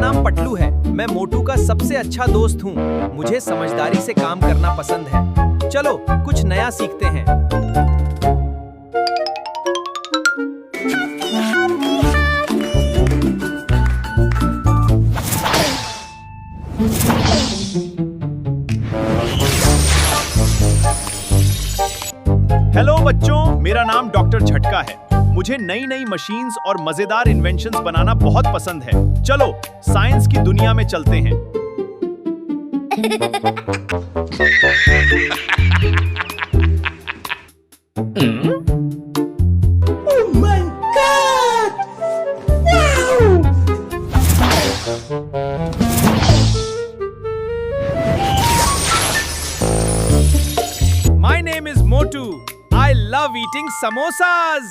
नाम पटलू है। मैं मोटू का सबसे अच्छा दोस्त हूँ। मुझे समझदारी से काम करना पसंद है। चलो कुछ नया सीखते हैं। हेलो बच्चों, मेरा नाम डॉक्टर झटका है। मुझे नई नई मशीन्स और मजेदार इन्वेंशंस बनाना बहुत पसंद है। चलो साइंस की दुनिया में चलते हैं। Oh my God! Wow! My name is Motu. I love eating samosas.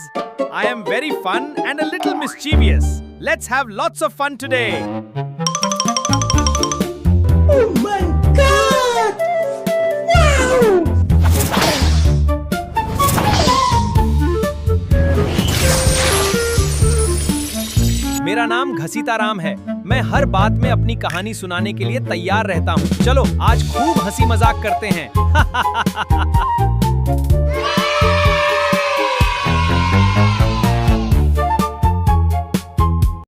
I am very fun and a little mischievous. Let's have lots of fun today. Oh my God! Wow! मेरा नाम घसीताराम है। मैं हर बात में अपनी कहानी सुनाने के लिए तैयार रहता हूँ। चलो आज खूब हंसी मजाक करते हैं।